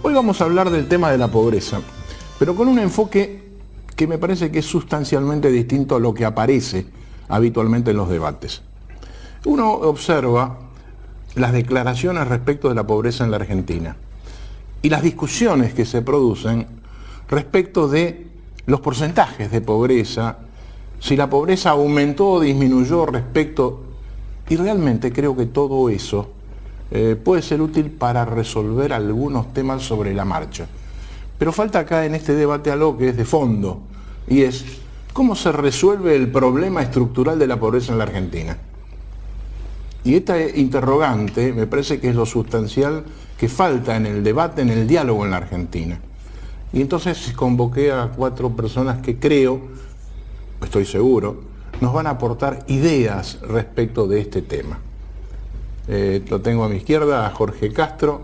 Hoy vamos a hablar del tema de la pobreza, pero con un enfoque que me parece que es sustancialmente distinto a lo que aparece habitualmente en los debates. Uno observa las declaraciones respecto de la pobreza en la Argentina y las discusiones que se producen respecto de los porcentajes de pobreza, si la pobreza aumentó o disminuyó respecto, y realmente creo que todo eso puede ser útil para resolver algunos temas sobre la marcha. Pero falta acá en este debate algo que es de fondo, y es cómo se resuelve el problema estructural de la pobreza en la Argentina. Y esta interrogante me parece que es lo sustancial que falta en el debate, en el diálogo en la Argentina. Y entonces convoqué a 4 personas que creo, estoy seguro, nos van a aportar ideas respecto de este tema. Lo tengo a mi izquierda, a Jorge Castro.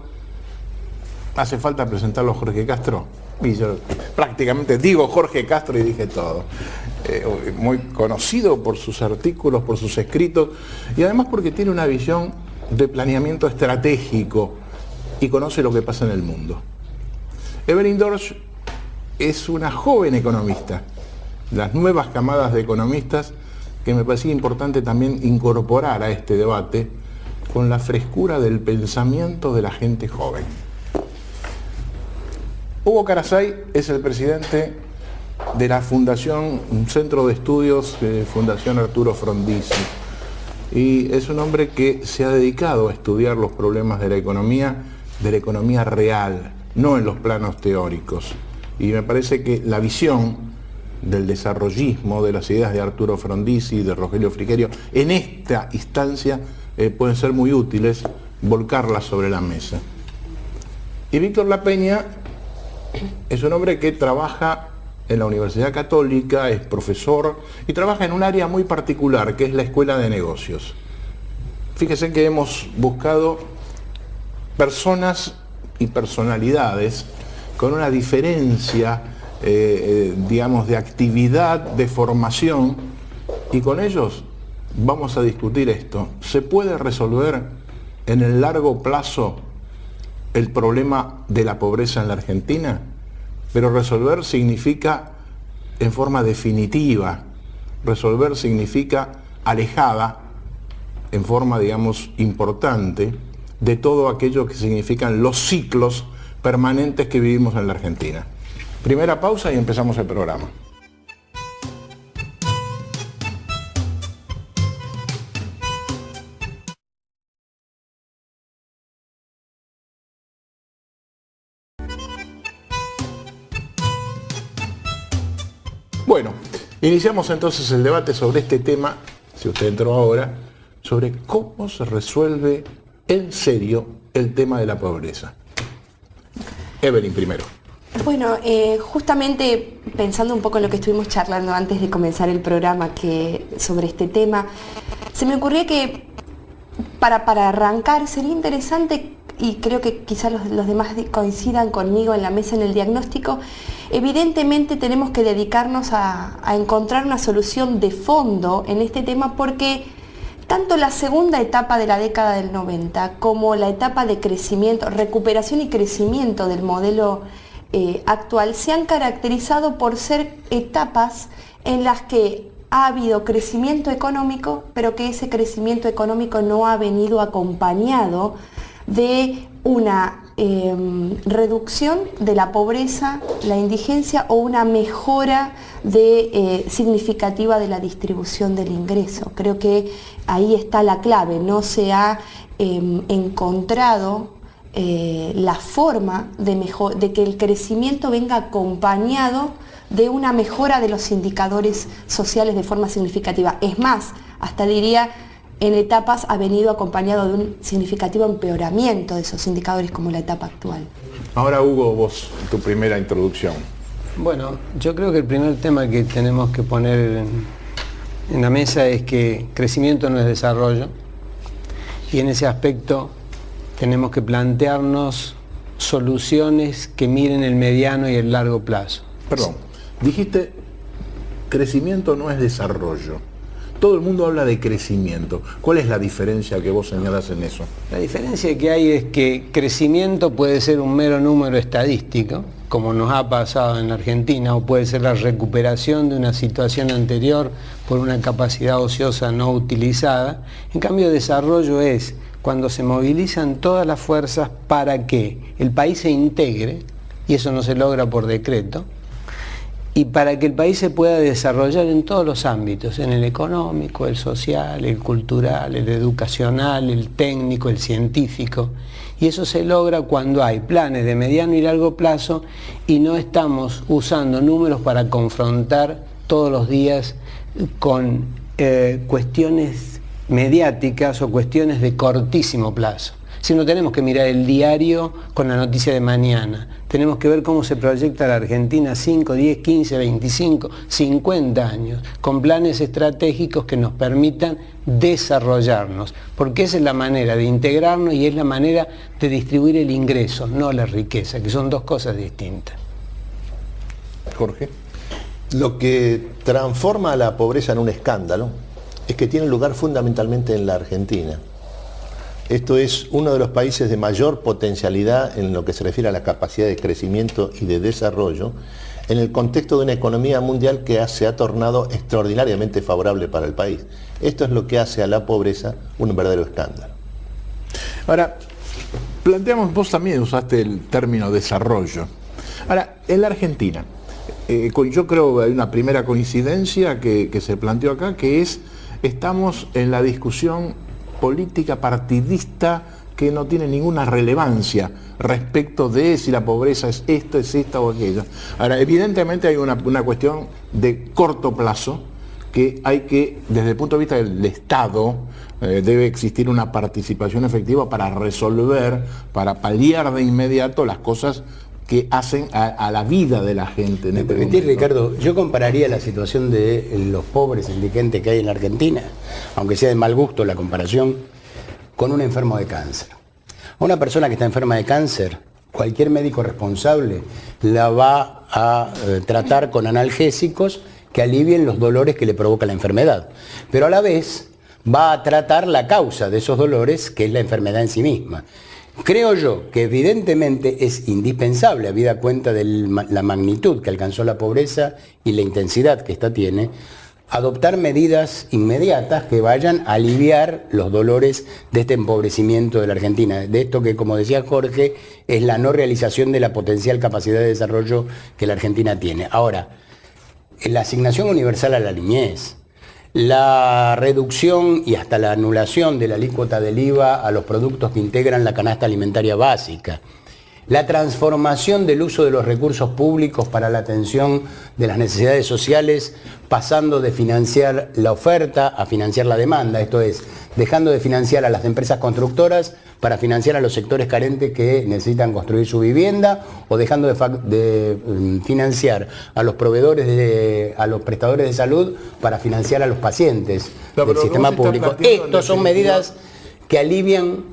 ¿Hace falta presentarlo a Jorge Castro? Y yo prácticamente digo Jorge Castro y dije todo. Muy conocido por sus artículos, por sus escritos, y además porque tiene una visión de planeamiento estratégico y conoce lo que pasa en el mundo. Evelyn Dorsch es una joven economista, las nuevas camadas de economistas que me parecía importante también incorporar a este debate con la frescura del pensamiento de la gente joven. Hugo Carasay es el presidente de la Fundación, un centro de estudios, Fundación Arturo Frondizi, y es un hombre que se ha dedicado a estudiar los problemas de la economía real, no en los planos teóricos. Y me parece que la visión del desarrollismo, de las ideas de Arturo Frondizi, de Rogelio Frigerio, en esta instancia pueden ser muy útiles volcarlas sobre la mesa. Y Víctor Lapeña es un hombre que trabaja en la Universidad Católica, es profesor y trabaja en un área muy particular, que es la Escuela de Negocios. Fíjense que hemos buscado personas y personalidades con una diferencia, digamos, de actividad, de formación, y con ellos vamos a discutir esto. ¿Se puede resolver en el largo plazo el problema de la pobreza en la Argentina? Pero resolver significa en forma definitiva, resolver significa alejada en forma, digamos, importante de todo aquello que significan los ciclos permanentes que vivimos en la Argentina. Primera pausa y empezamos el programa. Bueno, iniciamos entonces el debate sobre este tema, si usted entró ahora, sobre cómo se resuelve en serio el tema de la pobreza. Evelyn primero. Bueno, justamente pensando un poco en lo que estuvimos charlando antes de comenzar el programa sobre este tema, se me ocurrió que para arrancar sería interesante, y creo que quizás los demás coincidan conmigo en la mesa en el diagnóstico, evidentemente tenemos que dedicarnos a encontrar una solución de fondo en este tema, porque tanto la segunda etapa de la década del 90 como la etapa de crecimiento, recuperación y crecimiento del modelo actual se han caracterizado por ser etapas en las que ha habido crecimiento económico, pero que ese crecimiento económico no ha venido acompañado de una reducción de la pobreza, la indigencia o una mejora significativa de la distribución del ingreso. Creo que ahí está la clave, no se ha encontrado la forma de que el crecimiento venga acompañado de una mejora de los indicadores sociales de forma significativa. Es más, hasta diría, en etapas ha venido acompañado de un significativo empeoramiento de esos indicadores, como la etapa actual. Ahora, Hugo, vos, tu primera introducción. Bueno, yo creo que el primer tema que tenemos que poner en la mesa es que crecimiento no es desarrollo, y en ese aspecto tenemos que plantearnos soluciones que miren el mediano y el largo plazo. Perdón, dijiste crecimiento no es desarrollo. Todo el mundo habla de crecimiento. ¿Cuál es la diferencia que vos señalas en eso? La diferencia que hay es que crecimiento puede ser un mero número estadístico, como nos ha pasado en la Argentina, o puede ser la recuperación de una situación anterior por una capacidad ociosa no utilizada. En cambio, desarrollo es cuando se movilizan todas las fuerzas para que el país se integre, y eso no se logra por decreto, y para que el país se pueda desarrollar en todos los ámbitos, en el económico, el social, el cultural, el educacional, el técnico, el científico. Y eso se logra cuando hay planes de mediano y largo plazo y no estamos usando números para confrontar todos los días con cuestiones mediáticas o cuestiones de cortísimo plazo. Si no tenemos que mirar el diario con la noticia de mañana, tenemos que ver cómo se proyecta la Argentina 5, 10, 15, 25, 50 años, con planes estratégicos que nos permitan desarrollarnos, porque esa es la manera de integrarnos y es la manera de distribuir el ingreso, no la riqueza, que son dos cosas distintas. Jorge. Lo que transforma a la pobreza en un escándalo es que tiene lugar fundamentalmente en la Argentina. Esto es uno de los países de mayor potencialidad en lo que se refiere a la capacidad de crecimiento y de desarrollo, en el contexto de una economía mundial que se ha tornado extraordinariamente favorable para el país. Esto es lo que hace a la pobreza un verdadero escándalo. Ahora, planteamos, vos también usaste el término desarrollo. Ahora, en la Argentina, yo creo que hay una primera coincidencia que se planteó acá, que es, estamos en la discusión política partidista que no tiene ninguna relevancia respecto de si la pobreza es esta o aquella. Ahora, evidentemente hay una cuestión de corto plazo que hay que, desde el punto de vista del Estado, debe existir una participación efectiva para resolver, para paliar de inmediato las cosas que hacen a la vida de la gente. ¿Me permitís, Ricardo? Yo compararía la situación de los pobres indigentes que hay en la Argentina, aunque sea de mal gusto la comparación, con un enfermo de cáncer. A una persona que está enferma de cáncer, cualquier médico responsable la va a tratar con analgésicos que alivien los dolores que le provoca la enfermedad. Pero a la vez va a tratar la causa de esos dolores, que es la enfermedad en sí misma. Creo yo que evidentemente es indispensable, habida cuenta de la magnitud que alcanzó la pobreza y la intensidad que esta tiene, adoptar medidas inmediatas que vayan a aliviar los dolores de este empobrecimiento de la Argentina, de esto que, como decía Jorge, es la no realización de la potencial capacidad de desarrollo que la Argentina tiene. Ahora, la asignación universal a la niñez, la reducción y hasta la anulación de la alícuota del IVA a los productos que integran la canasta alimentaria básica, la transformación del uso de los recursos públicos para la atención de las necesidades sociales, pasando de financiar la oferta a financiar la demanda, esto es, dejando de financiar a las empresas constructoras para financiar a los sectores carentes que necesitan construir su vivienda, o dejando de financiar a los proveedores, a los prestadores de salud para financiar a los pacientes del sistema público. Estos son medidas que alivian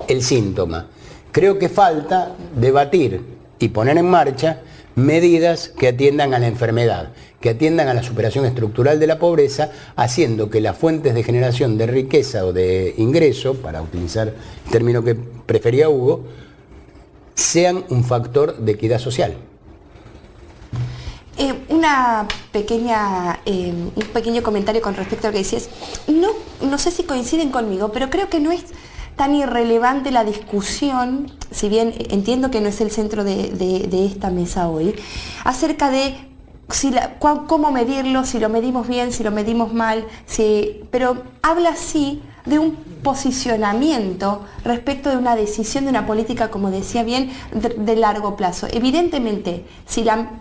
el síntoma. Creo que falta debatir y poner en marcha medidas que atiendan a la enfermedad, que atiendan a la superación estructural de la pobreza, haciendo que las fuentes de generación de riqueza o de ingreso, para utilizar el término que prefería Hugo, sean un factor de equidad social. Un pequeño comentario con respecto a lo que decías. No sé si coinciden conmigo, pero creo que no es tan irrelevante la discusión, si bien entiendo que no es el centro de esta mesa hoy, acerca de cómo medirlo, si lo medimos bien, si lo medimos mal, pero habla sí de un posicionamiento respecto de una decisión, de una política, como decía bien, de largo plazo. Evidentemente, si la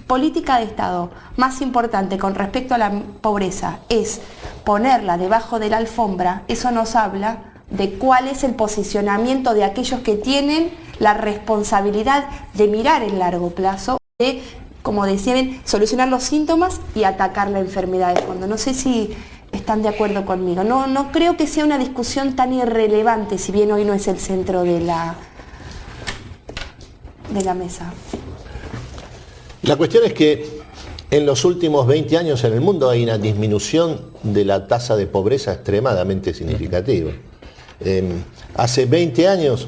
política de Estado más importante con respecto a la pobreza es ponerla debajo de la alfombra, eso nos habla de cuál es el posicionamiento de aquellos que tienen la responsabilidad de mirar en largo plazo, de, como decía bien, solucionar los síntomas y atacar la enfermedad de fondo. No sé si están de acuerdo conmigo. No creo que sea una discusión tan irrelevante, si bien hoy no es el centro de la mesa. La cuestión es que En los últimos 20 años en el mundo hay una disminución de la tasa de pobreza extremadamente significativa. Hace 20 años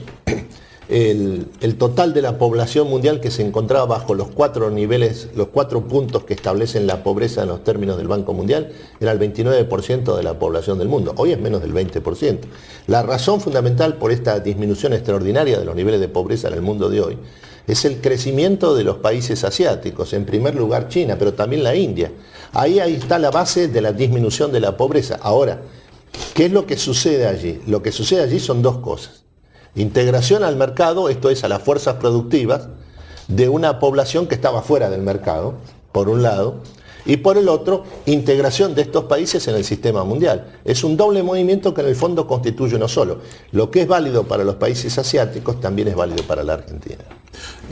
el total de la población mundial que se encontraba bajo los 4 niveles, los 4 puntos que establecen la pobreza en los términos del Banco Mundial, era el 29% de la población del mundo. Hoy es menos del 20%. La razón fundamental por esta disminución extraordinaria de los niveles de pobreza en el mundo de hoy es el crecimiento de los países asiáticos, en primer lugar China, pero también la India. Ahí está la base de la disminución de la pobreza. Ahora, ¿qué es lo que sucede allí? Lo que sucede allí son 2 cosas. Integración al mercado, esto es a las fuerzas productivas de una población que estaba fuera del mercado, por un lado, y por el otro, integración de estos países en el sistema mundial. Es un doble movimiento que en el fondo constituye uno solo. Lo que es válido para los países asiáticos también es válido para la Argentina.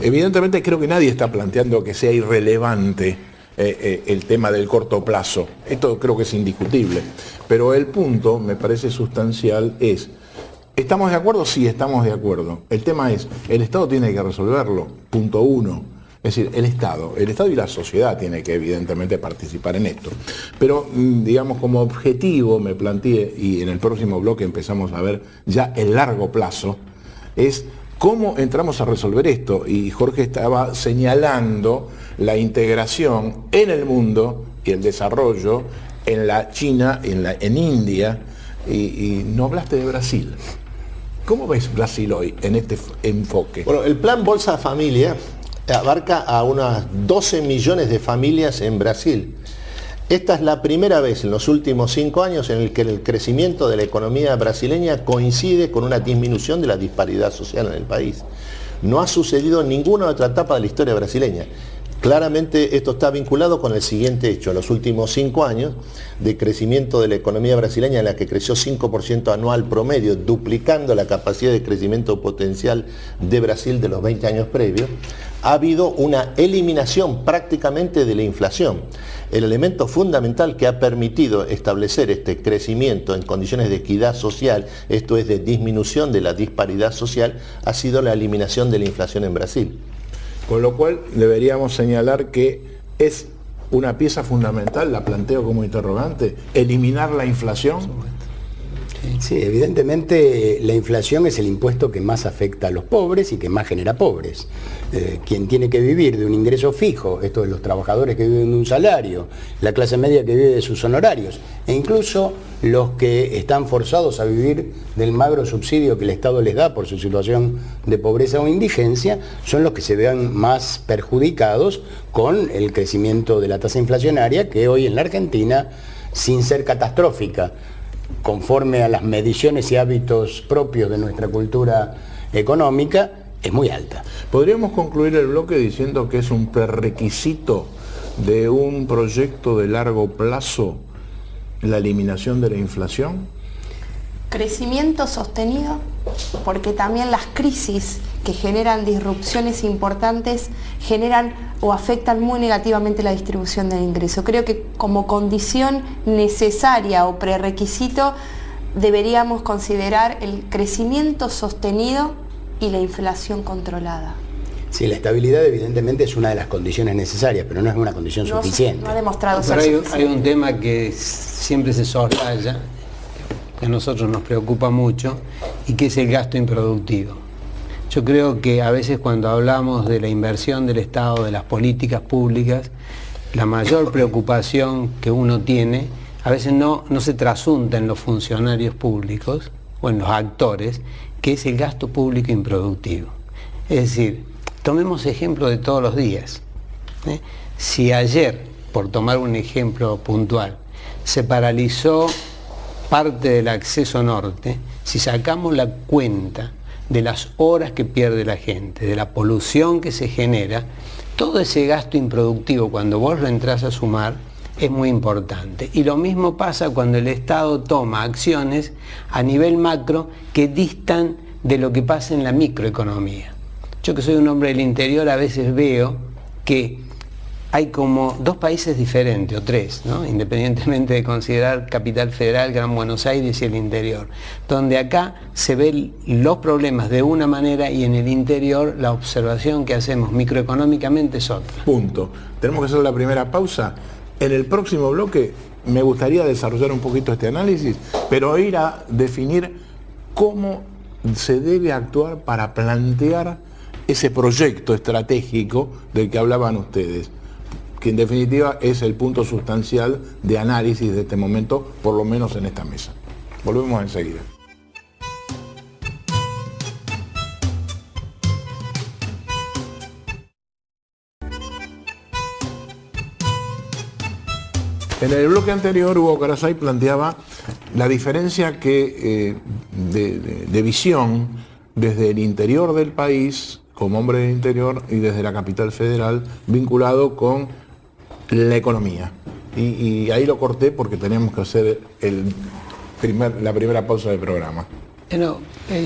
Evidentemente creo que nadie está planteando que sea irrelevante el tema del corto plazo. Esto creo que es indiscutible. Pero el punto, me parece sustancial, es: ¿estamos de acuerdo? Sí, estamos de acuerdo. El tema es, el Estado tiene que resolverlo, punto 1. Es decir, el Estado y la sociedad tiene que evidentemente participar en esto. Pero, digamos, como objetivo me planteé, y en el próximo bloque empezamos a ver ya el largo plazo, es cómo entramos a resolver esto. Y Jorge estaba señalando la integración en el mundo y el desarrollo en la China, en India, y no hablaste de Brasil. ¿Cómo ves Brasil hoy en este enfoque? Bueno, el plan Bolsa Familia abarca a unas 12 millones de familias en Brasil. Esta es la primera vez en los últimos 5 años en el que el crecimiento de la economía brasileña coincide con una disminución de la disparidad social en el país. No ha sucedido en ninguna otra etapa de la historia brasileña. Claramente esto está vinculado con el siguiente hecho: en los últimos 5 años de crecimiento de la economía brasileña, en la que creció 5% anual promedio, duplicando la capacidad de crecimiento potencial de Brasil de los 20 años previos, ha habido una eliminación prácticamente de la inflación. El elemento fundamental que ha permitido establecer este crecimiento en condiciones de equidad social, esto es de disminución de la disparidad social, ha sido la eliminación de la inflación en Brasil. Con lo cual deberíamos señalar que es una pieza fundamental, la planteo como interrogante, eliminar la inflación. Sí, evidentemente la inflación es el impuesto que más afecta a los pobres y que más genera pobres. Quien tiene que vivir de un ingreso fijo, esto de los trabajadores que viven de un salario, la clase media que vive de sus honorarios, e incluso los que están forzados a vivir del magro subsidio que el Estado les da por su situación de pobreza o indigencia, son los que se vean más perjudicados con el crecimiento de la tasa inflacionaria, que hoy en la Argentina, sin ser catastrófica, conforme a las mediciones y hábitos propios de nuestra cultura económica, es muy alta. Podríamos concluir el bloque diciendo que es un prerequisito de un proyecto de largo plazo la eliminación de la inflación. Crecimiento sostenido, porque también las crisis que generan disrupciones importantes generan o afectan muy negativamente la distribución del ingreso. Creo que como condición necesaria o prerequisito deberíamos considerar el crecimiento sostenido y la inflación controlada. Sí, la estabilidad evidentemente es una de las condiciones necesarias, pero no es una condición suficiente. No ha demostrado ser pero suficiente. hay un tema que siempre se soslaya, que a nosotros nos preocupa mucho, y que es el gasto improductivo. Yo creo que a veces cuando hablamos de la inversión del Estado, de las políticas públicas, la mayor preocupación que uno tiene, a veces no se trasunta en los funcionarios públicos o en los actores, que es el gasto público improductivo. Es decir, tomemos ejemplo de todos los días. Si ayer, por tomar un ejemplo puntual, se paralizó parte del acceso norte, si sacamos la cuenta de las horas que pierde la gente, de la polución que se genera, todo ese gasto improductivo, cuando vos lo entrás a sumar, es muy importante. Y lo mismo pasa cuando el Estado toma acciones a nivel macro que distan de lo que pasa en la microeconomía. Yo, que soy un hombre del interior, a veces veo que hay como dos países diferentes, o tres, ¿no? Independientemente de considerar Capital Federal, Gran Buenos Aires y el interior, donde acá se ven los problemas de una manera y en el interior la observación que hacemos microeconómicamente es otra. Punto. Tenemos que hacer la primera pausa. En el próximo bloque me gustaría desarrollar un poquito este análisis, pero ir a definir cómo se debe actuar para plantear ese proyecto estratégico del que hablaban ustedes, que en definitiva es el punto sustancial de análisis de este momento, por lo menos en esta mesa. Volvemos enseguida. En el bloque anterior, Hugo Carasay planteaba la diferencia que, de visión desde el interior del país, como hombre del interior, y desde la capital federal, vinculado con la economía. Y ahí lo corté porque teníamos que hacer la primera pausa del programa. Bueno,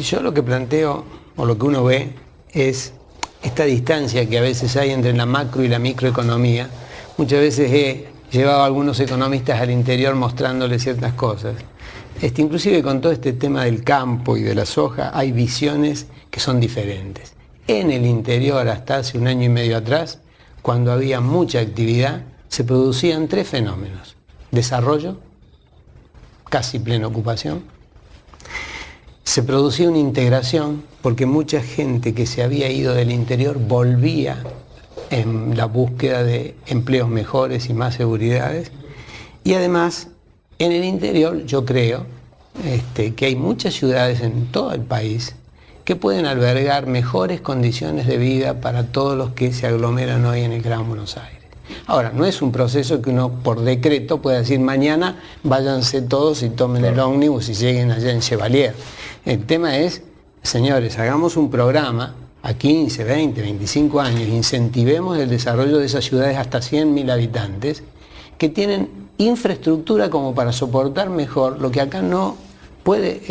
yo lo que planteo, o lo que uno ve, es esta distancia que a veces hay entre la macro y la microeconomía. Muchas veces he llevado a algunos economistas al interior mostrándoles ciertas cosas. Inclusive con todo este tema del campo y de la soja, hay visiones que son diferentes. En el interior, hasta hace 1 año y medio atrás, cuando había mucha actividad, se producían 3 fenómenos: desarrollo, casi plena ocupación, se producía una integración porque mucha gente que se había ido del interior volvía en la búsqueda de empleos mejores y más seguridades, y además en el interior yo creo que hay muchas ciudades en todo el país que pueden albergar mejores condiciones de vida para todos los que se aglomeran hoy en el Gran Buenos Aires. Ahora, no es un proceso que uno por decreto pueda decir mañana váyanse todos y tomen el ómnibus y lleguen allá en Chevalier. El tema es, señores, hagamos un programa a 15, 20, 25 años, incentivemos el desarrollo de esas ciudades hasta 100.000 habitantes que tienen infraestructura como para soportar mejor lo que acá no puede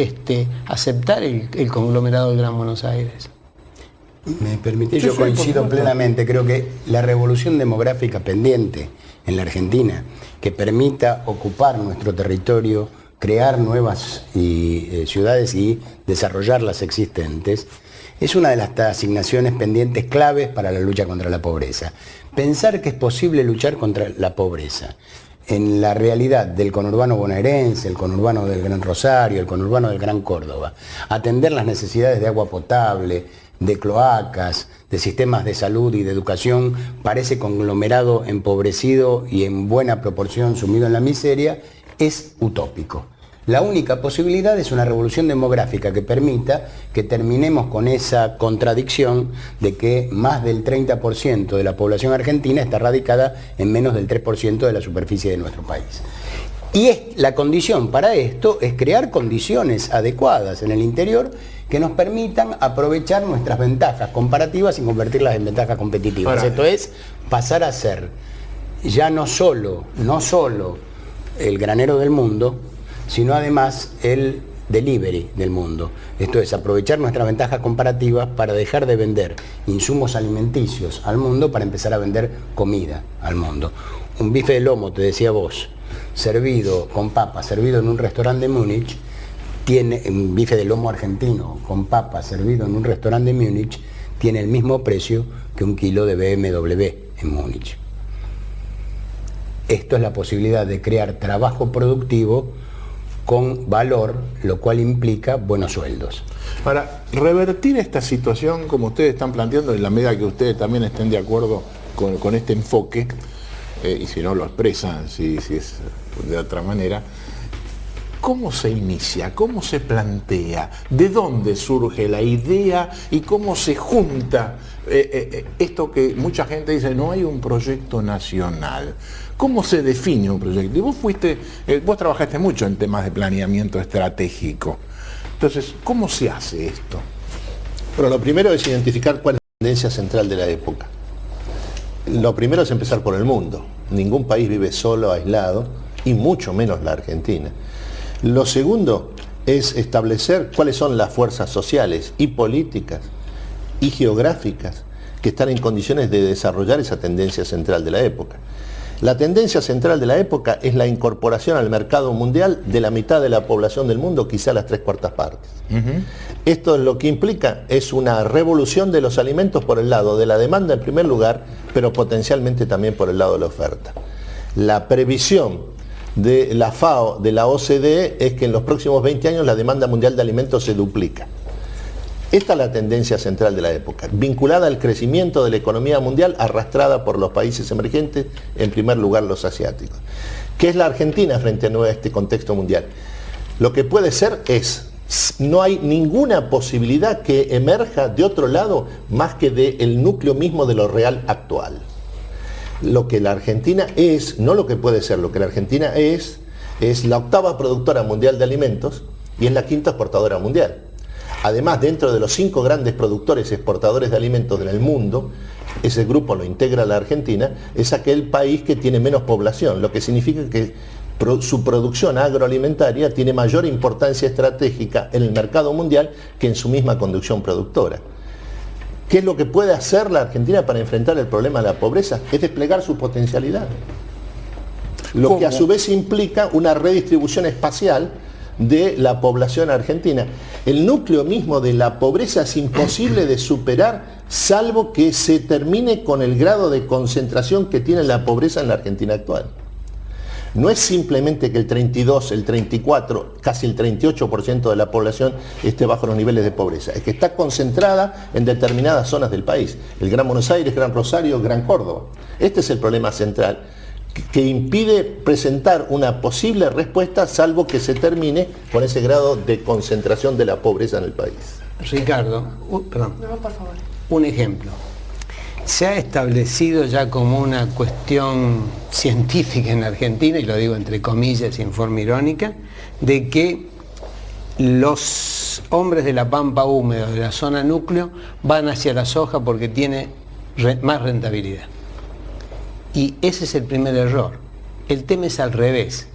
aceptar el conglomerado del Gran Buenos Aires. Me permitís, yo coincido plenamente, creo que la revolución demográfica pendiente en la Argentina, que permita ocupar nuestro territorio, crear nuevas ciudades y desarrollar las existentes, es una de las asignaciones pendientes claves para la lucha contra la pobreza. Pensar que es posible luchar contra la pobreza en la realidad del conurbano bonaerense, el conurbano del Gran Rosario, el conurbano del Gran Córdoba, atender las necesidades de agua potable, de cloacas, de sistemas de salud y de educación para ese conglomerado empobrecido y en buena proporción sumido en la miseria, es utópico. La única posibilidad es una revolución demográfica que permita que terminemos con esa contradicción de que más del 30% de la población argentina está radicada en menos del 3% de la superficie de nuestro país. Y la condición para esto es crear condiciones adecuadas en el interior que nos permitan aprovechar nuestras ventajas comparativas y convertirlas en ventajas competitivas. Ahora, esto es pasar a ser ya no solo el granero del mundo, sino además el delivery del mundo. Esto es aprovechar nuestras ventajas comparativas para dejar de vender insumos alimenticios al mundo para empezar a vender comida al mundo. Un bife de lomo, te decía vos, servido con papa, servido en un restaurante de Múnich, tiene un bife de lomo argentino con papa servido en un restaurante de Múnich, tiene el mismo precio que 1 kilo de BMW en Múnich. Esto es la posibilidad de crear trabajo productivo con valor, lo cual implica buenos sueldos. Para revertir esta situación, como ustedes están planteando, en la medida que ustedes también estén de acuerdo con este enfoque, y si no lo expresan, si es de otra manera, ¿cómo se inicia? ¿Cómo se plantea? ¿De dónde surge la idea? ¿Y cómo se junta esto que mucha gente dice, no hay un proyecto nacional? ¿Cómo se define un proyecto? Y vos trabajaste mucho en temas de planeamiento estratégico. Entonces, ¿cómo se hace esto? Bueno, lo primero es identificar cuál es la tendencia central de la época. Lo primero es empezar por el mundo. Ningún país vive solo, aislado, y mucho menos la Argentina. Lo segundo es establecer cuáles son las fuerzas sociales y políticas y geográficas que están en condiciones de desarrollar esa tendencia central de la época. La tendencia central de la época es la incorporación al mercado mundial de la mitad de la población del mundo, quizá las 3/4 partes. Esto lo que implica es una revolución de los alimentos por el lado de la demanda en primer lugar, pero potencialmente también por el lado de la oferta. La previsión de la FAO, de la OCDE, es que en los próximos 20 años la demanda mundial de alimentos se duplica. Esta es la tendencia central de la época, vinculada al crecimiento de la economía mundial arrastrada por los países emergentes, en primer lugar los asiáticos. ¿Qué es la Argentina frente a este contexto mundial? Lo que puede ser es, no hay ninguna posibilidad que emerja de otro lado más que del núcleo mismo de lo real actual. Lo que la Argentina es, no lo que puede ser, lo que la Argentina es la 8ª productora mundial de alimentos y es la 5ª exportadora mundial. Además, dentro de los 5 grandes productores exportadores de alimentos en el mundo, ese grupo lo integra la Argentina, es aquel país que tiene menos población, lo que significa que su producción agroalimentaria tiene mayor importancia estratégica en el mercado mundial que en su misma conducción productora. ¿Qué es lo que puede hacer la Argentina para enfrentar el problema de la pobreza? Es desplegar su potencialidad. Lo que a su vez implica una redistribución espacial de la población argentina. El núcleo mismo de la pobreza es imposible de superar salvo que se termine con el grado de concentración que tiene la pobreza en la Argentina actual. No es simplemente que el 32, el 34, casi el 38% de la población esté bajo los niveles de pobreza, es que está concentrada en determinadas zonas del país, el Gran Buenos Aires, Gran Rosario, Gran Córdoba. Este es el problema central que impide presentar una posible respuesta salvo que se termine con ese grado de concentración de la pobreza en el país. Ricardo, perdón. No, por favor. Un ejemplo. Se ha establecido ya como una cuestión científica en Argentina, y lo digo entre comillas y en forma irónica, de que los hombres de la pampa húmeda, de la zona núcleo, van hacia la soja porque tiene más rentabilidad. Y ese es el primer error. El tema es al revés.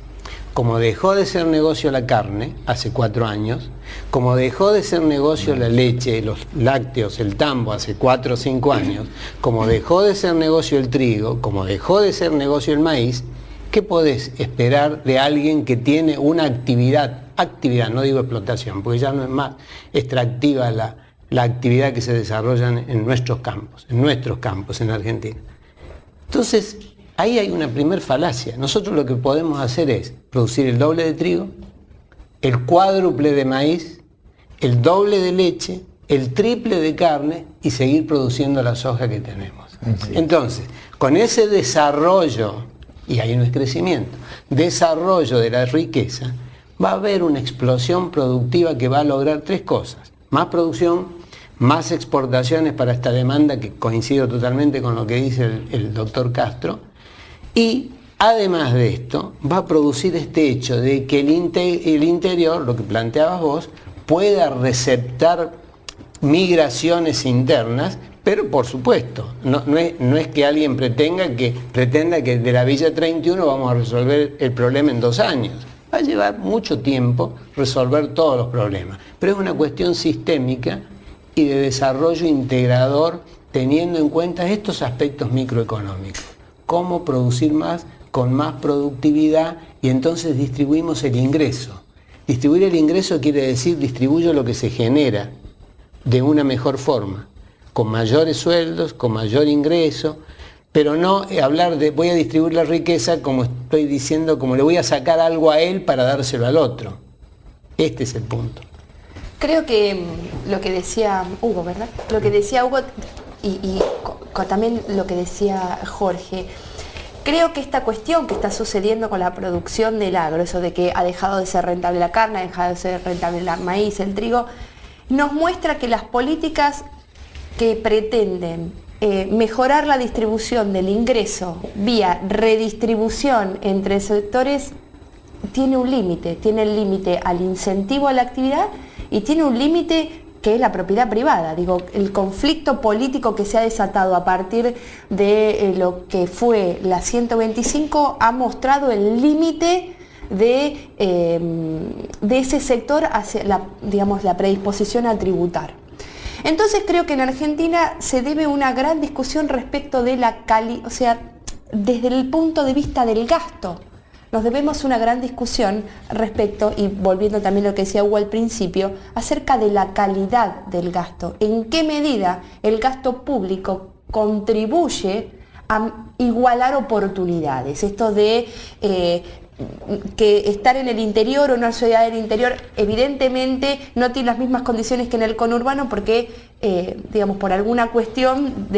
Como dejó de ser negocio la carne hace 4 años, como dejó de ser negocio la leche, los lácteos, el tambo hace 4 o 5 años, como dejó de ser negocio el trigo, como dejó de ser negocio el maíz, ¿qué podés esperar de alguien que tiene una actividad, no digo explotación, porque ya no es más extractiva la actividad que se desarrolla en nuestros campos en Argentina? Entonces, ahí hay una primer falacia. Nosotros lo que podemos hacer es producir el doble de trigo, el cuádruple de maíz, el doble de leche, el triple de carne y seguir produciendo la soja que tenemos. Sí. Entonces, con ese desarrollo, y ahí no es crecimiento, desarrollo de la riqueza, va a haber una explosión productiva que va a lograr 3 cosas. Más producción, más exportaciones para esta demanda, que coincido totalmente con lo que dice el doctor Castro, y además de esto va a producir este hecho de que el interior, lo que planteabas vos, pueda receptar migraciones internas, pero por supuesto, no es que alguien pretenda que de la Villa 31 vamos a resolver el problema en 2 años. Va a llevar mucho tiempo resolver todos los problemas, pero es una cuestión sistémica y de desarrollo integrador teniendo en cuenta estos aspectos microeconómicos. Cómo producir más con más productividad y entonces distribuimos el ingreso. Distribuir el ingreso quiere decir distribuyo lo que se genera de una mejor forma, con mayores sueldos, con mayor ingreso, pero no hablar de voy a distribuir la riqueza como estoy diciendo, como le voy a sacar algo a él para dárselo al otro. Este es el punto. Creo que lo que decía Hugo, ¿verdad? Lo que decía Hugo y también lo que decía Jorge, creo que esta cuestión que está sucediendo con la producción del agro, eso de que ha dejado de ser rentable la carne, ha dejado de ser rentable el maíz, el trigo, nos muestra que las políticas que pretenden mejorar la distribución del ingreso vía redistribución entre sectores tiene un límite, tiene el límite al incentivo a la actividad y tiene un límite que es la propiedad privada. Digo, el conflicto político que se ha desatado a partir de lo que fue la 125 ha mostrado el límite de ese sector hacia la predisposición a tributar. Entonces creo que en Argentina se debe una gran discusión respecto de la o sea, desde el punto de vista del gasto. Nos debemos una gran discusión respecto, y volviendo también a lo que decía Hugo al principio, acerca de la calidad del gasto. ¿En qué medida el gasto público contribuye a igualar oportunidades? Esto de que estar en el interior o en una ciudad del interior evidentemente no tiene las mismas condiciones que en el conurbano porque, digamos, por alguna cuestión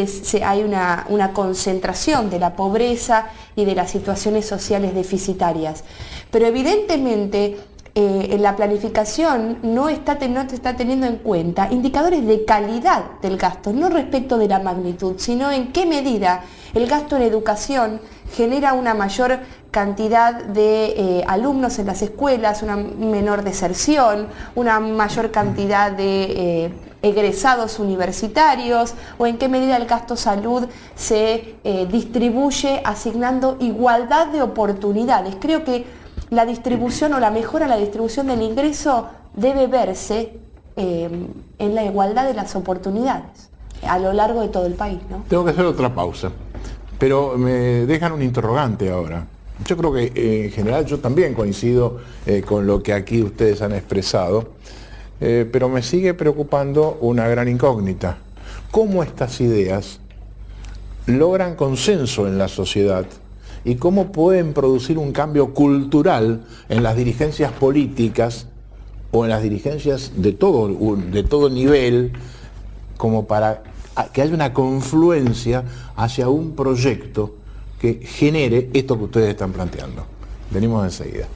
hay una concentración de la pobreza y de las situaciones sociales deficitarias. Pero evidentemente en la planificación no te está teniendo en cuenta indicadores de calidad del gasto, no respecto de la magnitud, sino en qué medida el gasto en educación genera una mayor cantidad de alumnos en las escuelas, una menor deserción, una mayor cantidad de egresados universitarios, o en qué medida el gasto salud se distribuye asignando igualdad de oportunidades. Creo que la distribución o la mejora en la distribución del ingreso debe verse en la igualdad de las oportunidades a lo largo de todo el país, ¿no? Tengo que hacer otra pausa, pero me dejan un interrogante ahora. Yo creo que en general yo también coincido con lo que aquí ustedes han expresado, pero me sigue preocupando una gran incógnita. ¿Cómo estas ideas logran consenso en la sociedad? ¿Y cómo pueden producir un cambio cultural en las dirigencias políticas o en las dirigencias de todo nivel, como para que haya una confluencia hacia un proyecto que genere esto que ustedes están planteando? Venimos enseguida.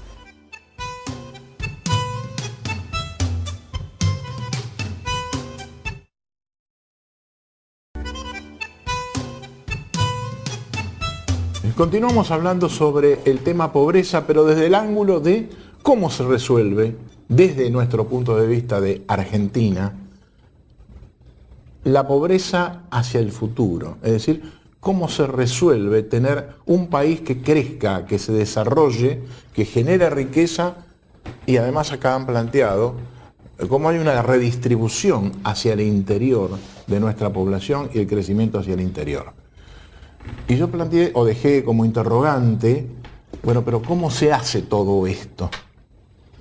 Continuamos hablando sobre el tema pobreza, pero desde el ángulo de cómo se resuelve, desde nuestro punto de vista de Argentina, la pobreza hacia el futuro. Es decir, cómo se resuelve tener un país que crezca, que se desarrolle, que genere riqueza, y además acá han planteado cómo hay una redistribución hacia el interior de nuestra población y el crecimiento hacia el interior. Y yo planteé o dejé como interrogante, bueno, pero ¿cómo se hace todo esto?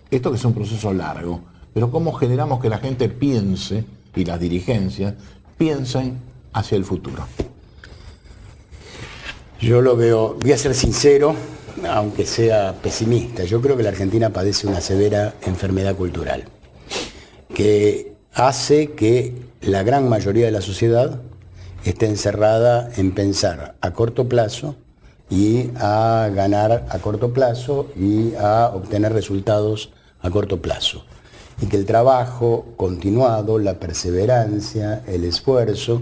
Esto que es un proceso largo, pero ¿cómo generamos que la gente piense, y las dirigencias, piensen hacia el futuro? Yo lo veo, voy a ser sincero, aunque sea pesimista, yo creo que la Argentina padece una severa enfermedad cultural, que hace que la gran mayoría de la sociedad esté encerrada en pensar a corto plazo y a ganar a corto plazo y a obtener resultados a corto plazo. Y que el trabajo continuado, la perseverancia, el esfuerzo,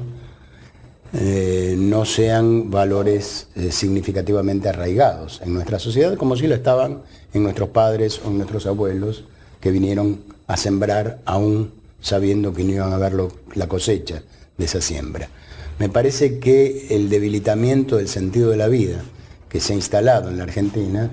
no sean valores significativamente arraigados en nuestra sociedad, como si lo estaban en nuestros padres o en nuestros abuelos, que vinieron a sembrar aún sabiendo que no iban a ver la cosecha de esa siembra. Me parece que el debilitamiento del sentido de la vida que se ha instalado en la Argentina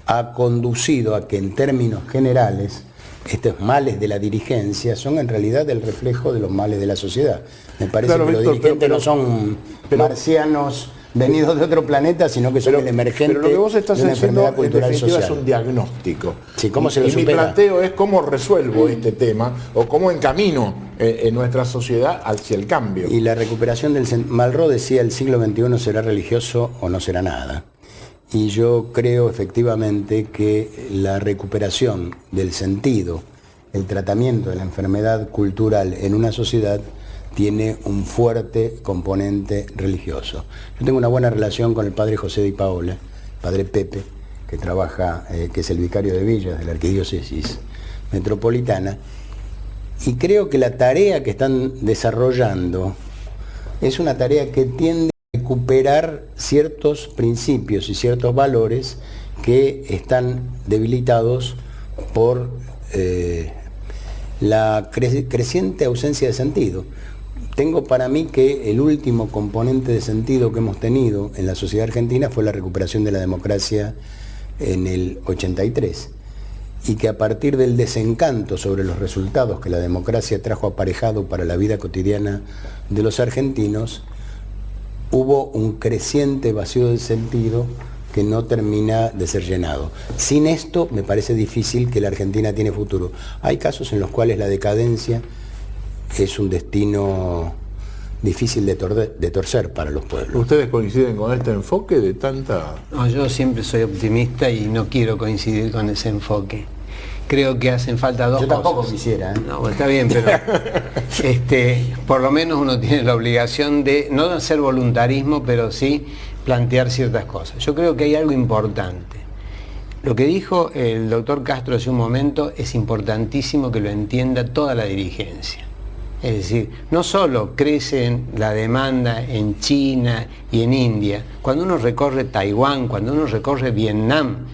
ha conducido a que en términos generales estos males de la dirigencia son en realidad el reflejo de los males de la sociedad. Me parece que los dirigentes no son marcianos venidos de otro planeta, sino que son el emergente pero lo que vos estás de una enfermedad cultural social. Es un diagnóstico. Sí, ¿cómo se lo y supera? Mi planteo es cómo resuelvo este tema o cómo encamino en nuestra sociedad hacia el cambio. Y la recuperación del... Malraux decía, el siglo XXI será religioso o no será nada. Y yo creo efectivamente que la recuperación del sentido, el tratamiento de la enfermedad cultural en una sociedad tiene un fuerte componente religioso. Yo tengo una buena relación con el padre José Di Paola, padre Pepe, que trabaja, que es el vicario de Villas de la Arquidiócesis Metropolitana, y creo que la tarea que están desarrollando es una tarea que tiende a recuperar ciertos principios y ciertos valores que están debilitados por la creciente ausencia de sentido. Tengo para mí que el último componente de sentido que hemos tenido en la sociedad argentina fue la recuperación de la democracia en el 83. y que a partir del desencanto sobre los resultados que la democracia trajo aparejado para la vida cotidiana de los argentinos, hubo un creciente vacío de sentido que no termina de ser llenado. Sin esto me parece difícil que la Argentina tiene futuro. Hay casos en los cuales la decadencia es un destino difícil de torcer para los pueblos. ¿Ustedes coinciden con este enfoque de tanta...? No, yo siempre soy optimista y no quiero coincidir con ese enfoque. Creo que hacen falta dos cosas. Yo tampoco quisiera. No, está bien, pero por lo menos uno tiene la obligación de no hacer voluntarismo, pero sí plantear ciertas cosas. Yo creo que hay algo importante. Lo que dijo el doctor Castro hace un momento es importantísimo que lo entienda toda la dirigencia. Es decir, no solo crece la demanda en China y en India, cuando uno recorre Taiwán, cuando uno recorre Vietnam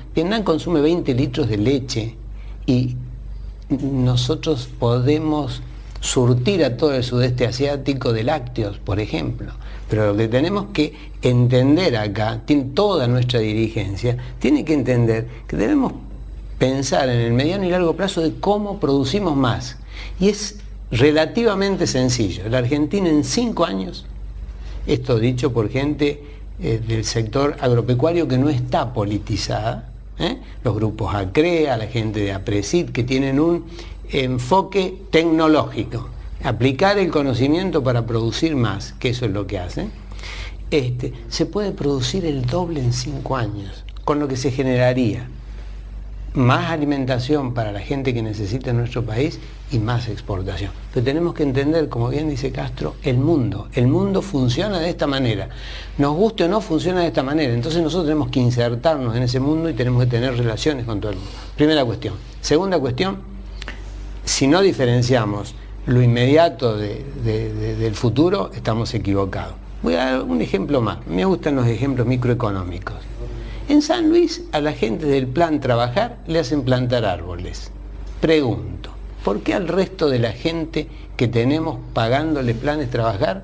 consume 20 litros de leche y nosotros podemos surtir a todo el sudeste asiático de lácteos, por ejemplo. Pero lo que tenemos que entender acá, toda nuestra dirigencia, tiene que entender que debemos pensar en el mediano y largo plazo de cómo producimos más. Y es relativamente sencillo. La Argentina en 5 años, esto dicho por gente del sector agropecuario que no está politizada, los grupos ACREA, la gente de APRESID, que tienen un enfoque tecnológico, aplicar el conocimiento para producir más, que eso es lo que hacen, se puede producir el doble en 5 años, con lo que se generaría más alimentación para la gente que necesita en nuestro país y más exportación. Pero tenemos que entender, como bien dice Castro, el mundo funciona de esta manera. Nos guste o no, funciona de esta manera. Entonces nosotros tenemos que insertarnos en ese mundo y tenemos que tener relaciones con todo el mundo. Primera cuestión. Segunda cuestión, si no diferenciamos lo inmediato del futuro, estamos equivocados. Voy a dar un ejemplo más. Me gustan los ejemplos microeconómicos. En San Luis, a la gente del Plan Trabajar le hacen plantar árboles. Pregunto, ¿por qué al resto de la gente que tenemos pagándole planes Trabajar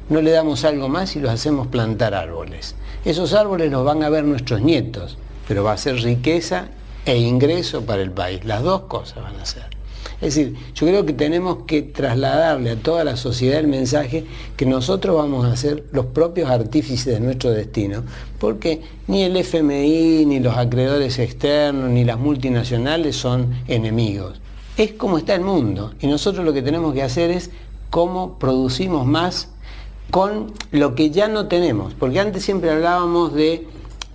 no le damos algo más y los hacemos plantar árboles? Esos árboles los van a ver nuestros nietos, pero va a ser riqueza e ingreso para el país. Las dos cosas van a ser. Es decir, yo creo que tenemos que trasladarle a toda la sociedad el mensaje que nosotros vamos a ser los propios artífices de nuestro destino, porque ni el FMI, ni los acreedores externos, ni las multinacionales son enemigos. Es como está el mundo, y nosotros lo que tenemos que hacer es cómo producimos más con lo que ya no tenemos, porque antes siempre hablábamos de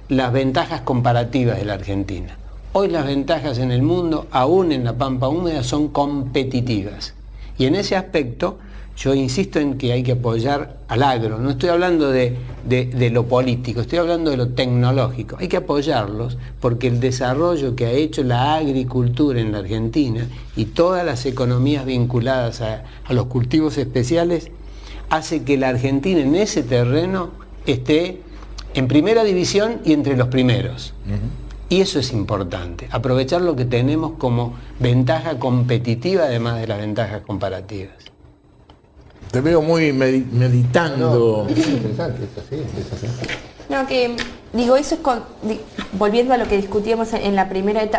las ventajas comparativas de la Argentina. Hoy las ventajas en el mundo, aún en la Pampa Húmeda, son competitivas. Y en ese aspecto, yo insisto en que hay que apoyar al agro. No estoy hablando de lo político, estoy hablando de lo tecnológico. Hay que apoyarlos porque el desarrollo que ha hecho la agricultura en la Argentina y todas las economías vinculadas a los cultivos especiales hace que la Argentina en ese terreno esté en primera división y entre los primeros. Y eso es importante, aprovechar lo que tenemos como ventaja competitiva además de las ventajas comparativas. Te veo muy meditando. No, es interesante, es así. No, que digo, eso es volviendo a lo que discutíamos en la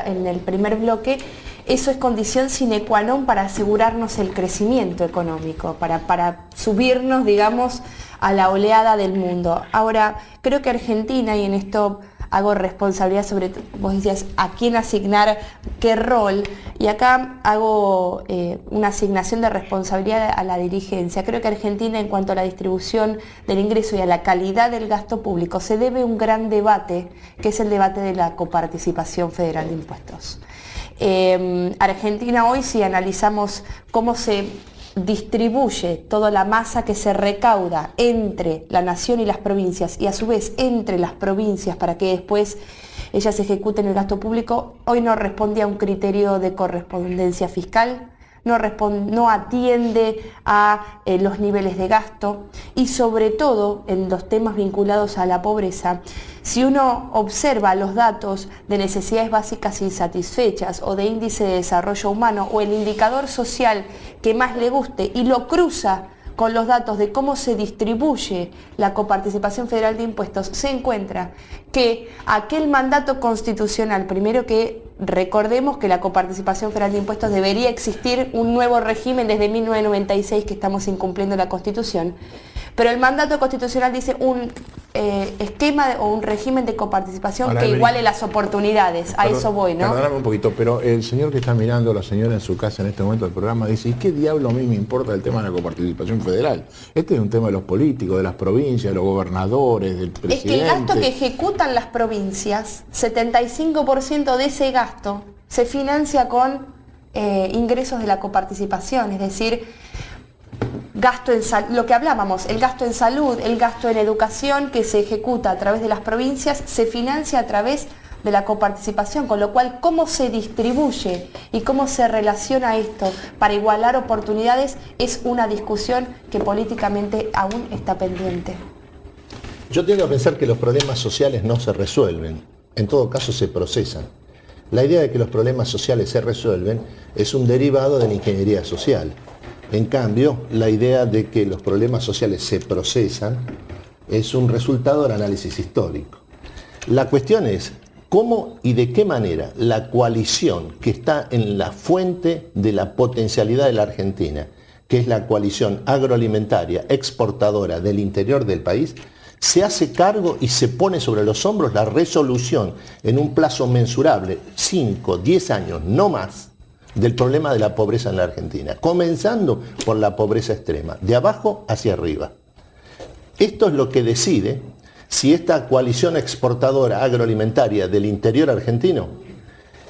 en el primer bloque, eso es condición sine qua non para asegurarnos el crecimiento económico, para subirnos, digamos, a la oleada del mundo. Ahora, creo que Argentina, y en esto hago responsabilidad sobre, vos decías, a quién asignar qué rol, y acá hago una asignación de responsabilidad a la dirigencia. Creo que Argentina, en cuanto a la distribución del ingreso y a la calidad del gasto público, se debe un gran debate, que es el debate de la coparticipación federal de impuestos. Argentina hoy, si analizamos cómo se distribuye toda la masa que se recauda entre la nación y las provincias, y a su vez entre las provincias para que después ellas ejecuten el gasto público, hoy no responde a un criterio de correspondencia fiscal, no atiende a los niveles de gasto, y sobre todo en los temas vinculados a la pobreza. Si uno observa los datos de necesidades básicas insatisfechas o de índice de desarrollo humano o el indicador social que más le guste y lo cruza con los datos de cómo se distribuye la coparticipación federal de impuestos, se encuentra que aquel mandato constitucional, primero, que recordemos que la coparticipación federal de impuestos debería existir un nuevo régimen desde 1996 que estamos incumpliendo la Constitución. Pero el mandato constitucional dice un esquema o un régimen de coparticipación Ahora, que iguale las oportunidades. A eso voy, ¿no? Perdóname un poquito, pero el señor que está mirando, la señora en su casa en este momento del programa, dice, ¿y qué diablo a mí me importa el tema de la coparticipación federal? Este es un tema de los políticos, de las provincias, de los gobernadores, del presidente. Es que el gasto que ejecutan las provincias, 75% de ese gasto se financia con ingresos de la coparticipación, es decir, gasto en lo que hablábamos, el gasto en salud, el gasto en educación que se ejecuta a través de las provincias, se financia a través de la coparticipación, con lo cual cómo se distribuye y cómo se relaciona esto para igualar oportunidades es una discusión que políticamente aún está pendiente. Yo tiendo a pensar que los problemas sociales no se resuelven, en todo caso se procesan. La idea de que los problemas sociales se resuelven es un derivado de la ingeniería social. En cambio, la idea de que los problemas sociales se procesan es un resultado del análisis histórico. La cuestión es cómo y de qué manera la coalición que está en la fuente de la potencialidad de la Argentina, que es la coalición agroalimentaria exportadora del interior del país, se hace cargo y se pone sobre los hombros la resolución en un plazo mensurable, 5, 10 años, no más, del problema de la pobreza en la Argentina, comenzando por la pobreza extrema, de abajo hacia arriba. Esto es lo que decide si esta coalición exportadora agroalimentaria del interior argentino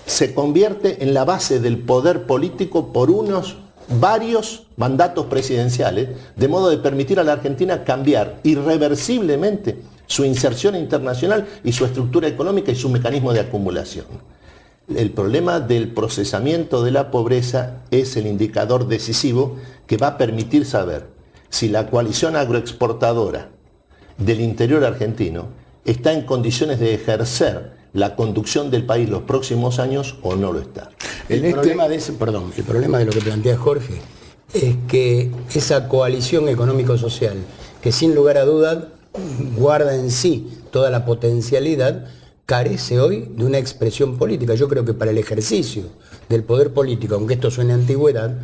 se convierte en la base del poder político por varios mandatos presidenciales, de modo de permitir a la Argentina cambiar irreversiblemente su inserción internacional y su estructura económica y su mecanismo de acumulación. El problema del procesamiento de la pobreza es el indicador decisivo que va a permitir saber si la coalición agroexportadora del interior argentino está en condiciones de ejercer la conducción del país los próximos años o no lo está. El problema de lo que plantea Jorge es que esa coalición económico-social, que sin lugar a duda guarda en sí toda la potencialidad, carece hoy de una expresión política. Yo creo que para el ejercicio del poder político, aunque esto suene a antigüedad,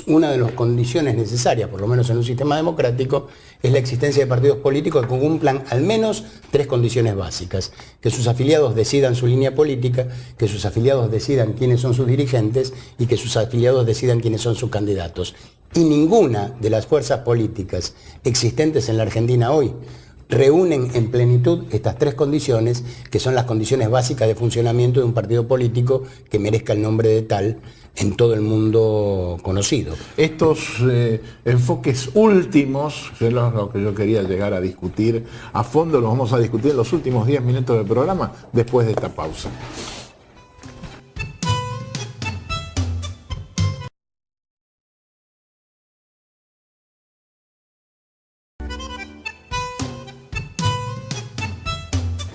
una de las condiciones necesarias, por lo menos en un sistema democrático, es la existencia de partidos políticos que cumplan al menos 3 condiciones básicas: que sus afiliados decidan su línea política, que sus afiliados decidan quiénes son sus dirigentes y que sus afiliados decidan quiénes son sus candidatos. Y ninguna de las fuerzas políticas existentes en la Argentina hoy reúnen en plenitud estas 3 condiciones, que son las condiciones básicas de funcionamiento de un partido político que merezca el nombre de tal en todo el mundo conocido. Estos enfoques últimos, que es lo que yo quería llegar a discutir a fondo, los vamos a discutir en los últimos 10 minutos del programa, después de esta pausa.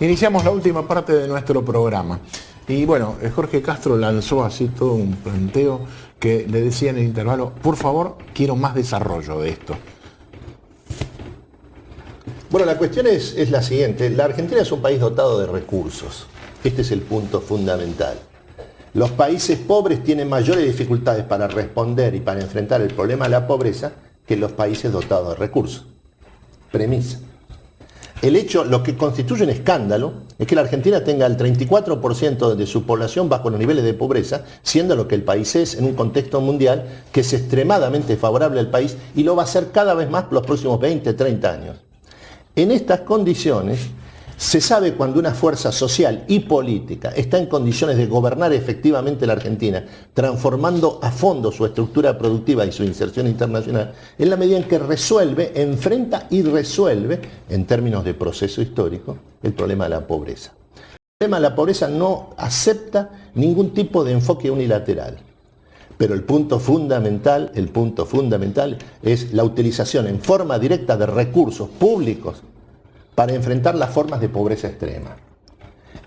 Iniciamos la última parte de nuestro programa. Y bueno, Jorge Castro lanzó así todo un planteo que le decía en el intervalo, por favor, quiero más desarrollo de esto. Bueno, la cuestión es la siguiente. La Argentina es un país dotado de recursos. Este es el punto fundamental. Los países pobres tienen mayores dificultades para responder y para enfrentar el problema de la pobreza que los países dotados de recursos. Premisa. Lo que constituye un escándalo es que la Argentina tenga el 34% de su población bajo los niveles de pobreza, siendo lo que el país es en un contexto mundial que es extremadamente favorable al país y lo va a ser cada vez más por los próximos 20, 30 años. En estas condiciones, se sabe cuando una fuerza social y política está en condiciones de gobernar efectivamente la Argentina, transformando a fondo su estructura productiva y su inserción internacional, en la medida en que enfrenta y resuelve, en términos de proceso histórico, el problema de la pobreza. El problema de la pobreza no acepta ningún tipo de enfoque unilateral. Pero el punto fundamental es la utilización en forma directa de recursos públicos para enfrentar las formas de pobreza extrema.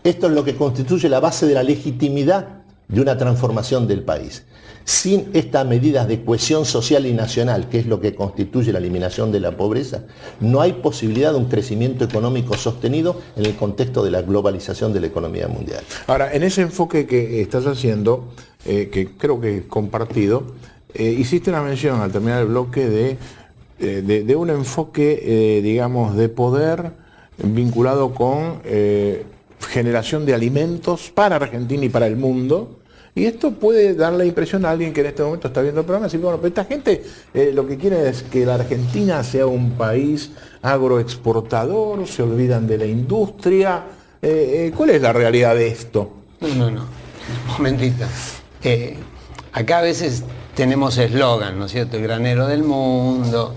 Esto es lo que constituye la base de la legitimidad de una transformación del país. Sin estas medidas de cohesión social y nacional, que es lo que constituye la eliminación de la pobreza, no hay posibilidad de un crecimiento económico sostenido en el contexto de la globalización de la economía mundial. Ahora, en ese enfoque que estás haciendo, que creo que es compartido, hiciste una mención al terminar el bloque de un enfoque, digamos, de poder vinculado con generación de alimentos para Argentina y para el mundo. Y esto puede dar la impresión a alguien que en este momento está viendo el programa, decir, bueno, pero esta gente lo que quiere es que la Argentina sea un país agroexportador, se olvidan de la industria. ¿Cuál es la realidad de esto? No. Un momentito. Acá a veces tenemos eslogan, ¿no es cierto? El granero del mundo,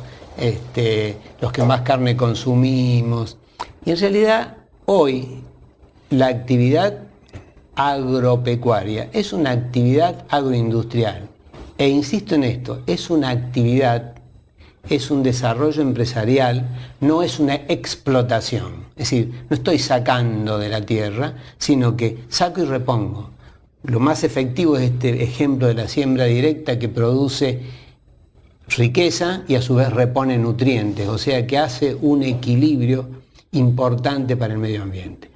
los que más carne consumimos. Y en realidad, hoy, la actividad agropecuaria es una actividad agroindustrial. E insisto en esto, es una actividad, es un desarrollo empresarial, no es una explotación. Es decir, no estoy sacando de la tierra, sino que saco y repongo. Lo más efectivo es este ejemplo de la siembra directa que produce riqueza y a su vez repone nutrientes, o sea que hace un equilibrio importante para el medio ambiente.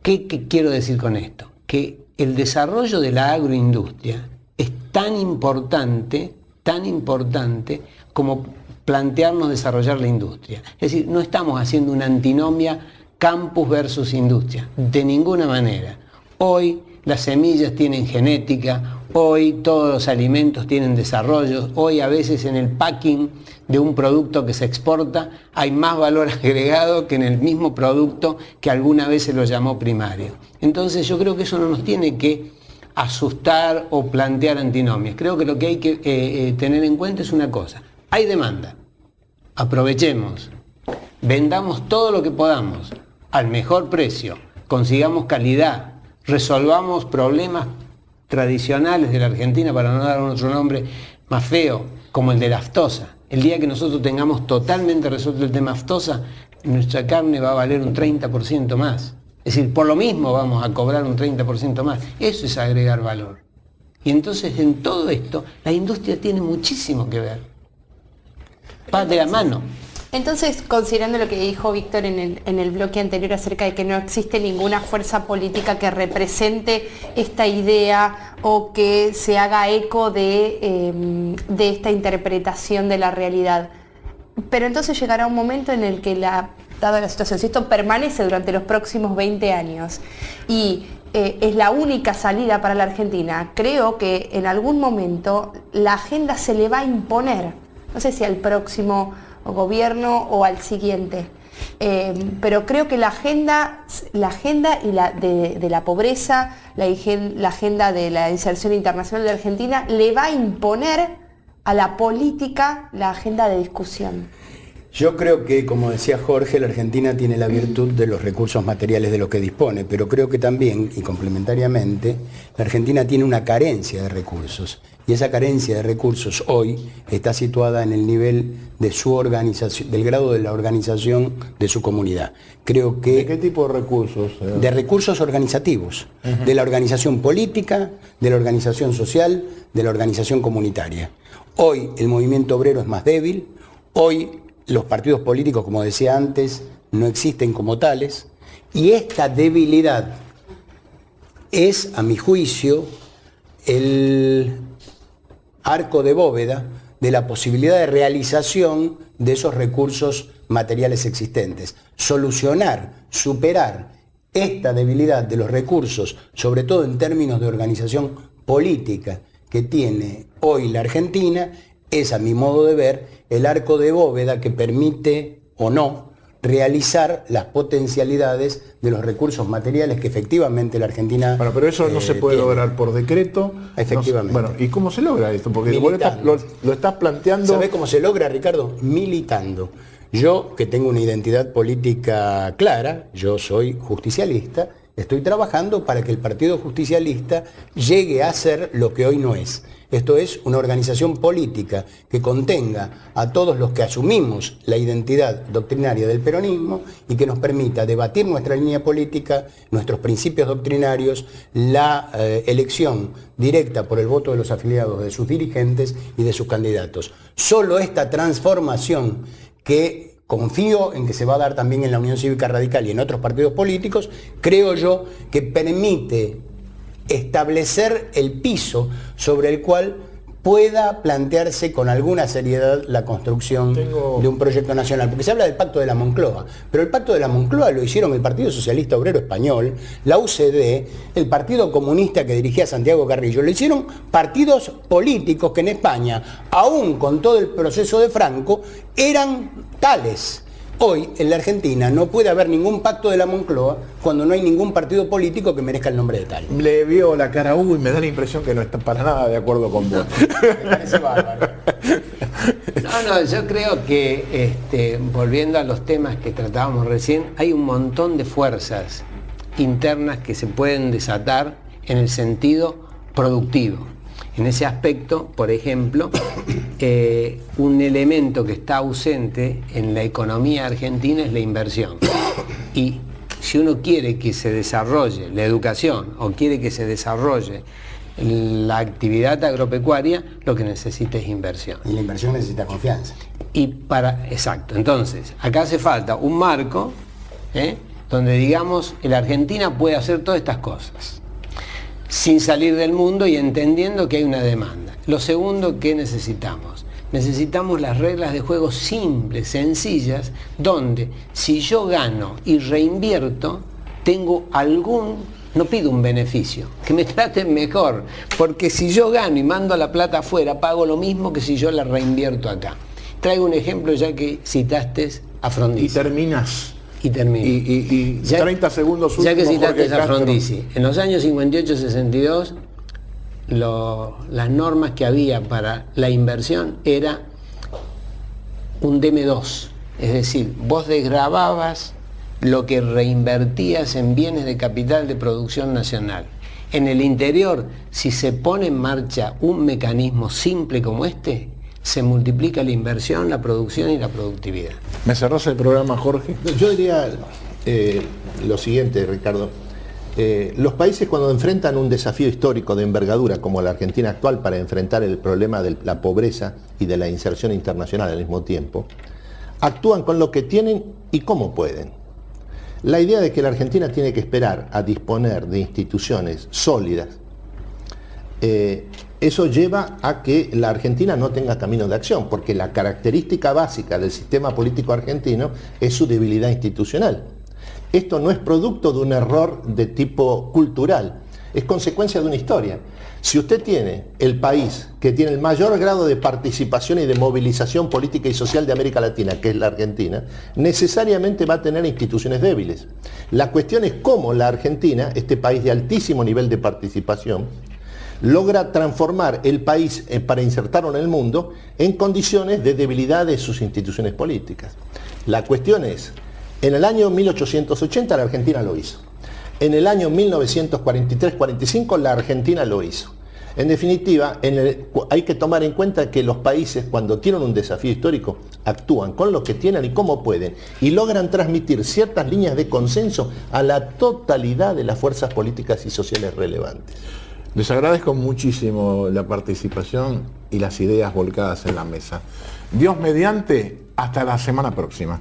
¿Qué quiero decir con esto? Que el desarrollo de la agroindustria es tan importante como plantearnos desarrollar la industria. Es decir, no estamos haciendo una antinomia campus versus industria, de ninguna manera. Hoy las semillas tienen genética, hoy todos los alimentos tienen desarrollos, hoy a veces en el packing de un producto que se exporta hay más valor agregado que en el mismo producto que alguna vez se lo llamó primario. Entonces yo creo que eso no nos tiene que asustar o plantear antinomias. Creo que lo que hay que tener en cuenta es una cosa: hay demanda, aprovechemos, vendamos todo lo que podamos al mejor precio, consigamos calidad, resolvamos problemas tradicionales de la Argentina, para no dar otro nombre más feo, como el de la aftosa. El día que nosotros tengamos totalmente resuelto el tema aftosa, nuestra carne va a valer un 30% más. Es decir, por lo mismo vamos a cobrar un 30% más. Eso es agregar valor. Y entonces en todo esto, la industria tiene muchísimo que ver. Va de la mano. Entonces, considerando lo que dijo Víctor en el bloque anterior acerca de que no existe ninguna fuerza política que represente esta idea o que se haga eco de esta interpretación de la realidad, pero entonces llegará un momento en el que, dada la situación, si esto permanece durante los próximos 20 años y es la única salida para la Argentina, creo que en algún momento la agenda se le va a imponer, no sé si al próximo gobierno o al siguiente, pero creo que la agenda de la pobreza, la agenda de la inserción internacional de Argentina le va a imponer a la política la agenda de discusión. Yo creo que, como decía Jorge, la Argentina tiene la virtud de los recursos materiales de los que dispone, pero creo que también, y complementariamente, la Argentina tiene una carencia de recursos. Y esa carencia de recursos hoy está situada en el nivel de su organización, del grado de la organización de su comunidad. Creo que... ¿De qué tipo de recursos? De recursos organizativos, de la organización política, de la organización social, de la organización comunitaria. Hoy el movimiento obrero es más débil, hoy los partidos políticos, como decía antes, no existen como tales, y esta debilidad es, a mi juicio, el arco de bóveda de la posibilidad de realización de esos recursos materiales existentes. Solucionar, superar esta debilidad de los recursos, sobre todo en términos de organización política que tiene hoy la Argentina, es, a mi modo de ver, el arco de bóveda que permite o no realizar las potencialidades de los recursos materiales que efectivamente la Argentina... Bueno, pero eso no se puede lograr por decreto. Efectivamente. No, bueno, ¿y cómo se logra esto? Porque lo estás planteando... ¿Sabés cómo se logra, Ricardo? Militando. Yo, que tengo una identidad política clara, yo soy justicialista Estoy trabajando para que el Partido Justicialista llegue a ser lo que hoy no es. Esto es una organización política que contenga a todos los que asumimos la identidad doctrinaria del peronismo y que nos permita debatir nuestra línea política, nuestros principios doctrinarios, la elección directa por el voto de los afiliados, de sus dirigentes y de sus candidatos. Solo esta transformación, que confío en que se va a dar también en la Unión Cívica Radical y en otros partidos políticos, creo yo que permite establecer el piso sobre el cual pueda plantearse con alguna seriedad la construcción de un proyecto nacional. Porque se habla del Pacto de la Moncloa, pero el Pacto de la Moncloa lo hicieron el Partido Socialista Obrero Español, la UCD, el Partido Comunista que dirigía Santiago Carrillo. Lo hicieron partidos políticos que en España, aún con todo el proceso de Franco, eran tales. Hoy, en la Argentina, no puede haber ningún pacto de la Moncloa cuando no hay ningún partido político que merezca el nombre de tal. Le vio la cara a Hugo y me da la impresión que no está para nada de acuerdo con vos. Me parece bárbaro. No, yo creo que, volviendo a los temas que tratábamos recién, hay un montón de fuerzas internas que se pueden desatar en el sentido productivo. En ese aspecto, por ejemplo, un elemento que está ausente en la economía argentina es la inversión. Y si uno quiere que se desarrolle la educación o quiere que se desarrolle la actividad agropecuaria, lo que necesita es inversión. Y la inversión necesita confianza. Exacto. Entonces, acá hace falta un marco donde digamos, la Argentina puede hacer todas estas cosas sin salir del mundo y entendiendo que hay una demanda. Lo segundo, ¿qué necesitamos? Necesitamos las reglas de juego simples, sencillas, donde si yo gano y reinvierto, tengo no pido un beneficio, que me traten mejor, porque si yo gano y mando la plata afuera, pago lo mismo que si yo la reinvierto acá. Traigo un ejemplo ya que citaste a Frondizi. Y terminas. Y termino. Y 30 segundos últimos. Ya que citaste a Castro. Frondizi, en los años 58-62, las normas que había para la inversión era un DM2, es decir, vos desgravabas lo que reinvertías en bienes de capital de producción nacional. En el interior, si se pone en marcha un mecanismo simple como este, se multiplica la inversión, la producción y la productividad. ¿Me cerrás el programa, Jorge? Yo diría lo siguiente, Ricardo. Los países, cuando enfrentan un desafío histórico de envergadura como la Argentina actual para enfrentar el problema de la pobreza y de la inserción internacional al mismo tiempo, actúan con lo que tienen y cómo pueden. La idea de que la Argentina tiene que esperar a disponer de instituciones sólidas, eso lleva a que la Argentina no tenga camino de acción, porque la característica básica del sistema político argentino es su debilidad institucional. Esto no es producto de un error de tipo cultural, es consecuencia de una historia. Si usted tiene el país que tiene el mayor grado de participación y de movilización política y social de América Latina, que es la Argentina, necesariamente va a tener instituciones débiles. La cuestión es cómo la Argentina, este país de altísimo nivel de participación, logra transformar el país para insertarlo en el mundo en condiciones de debilidad de sus instituciones políticas. La cuestión es, en el año 1880 la Argentina lo hizo. En el año 1943-45 la Argentina lo hizo. En definitiva, hay que tomar en cuenta que los países, cuando tienen un desafío histórico, actúan con lo que tienen y cómo pueden, y logran transmitir ciertas líneas de consenso a la totalidad de las fuerzas políticas y sociales relevantes. Les agradezco muchísimo la participación y las ideas volcadas en la mesa. Dios mediante, hasta la semana próxima.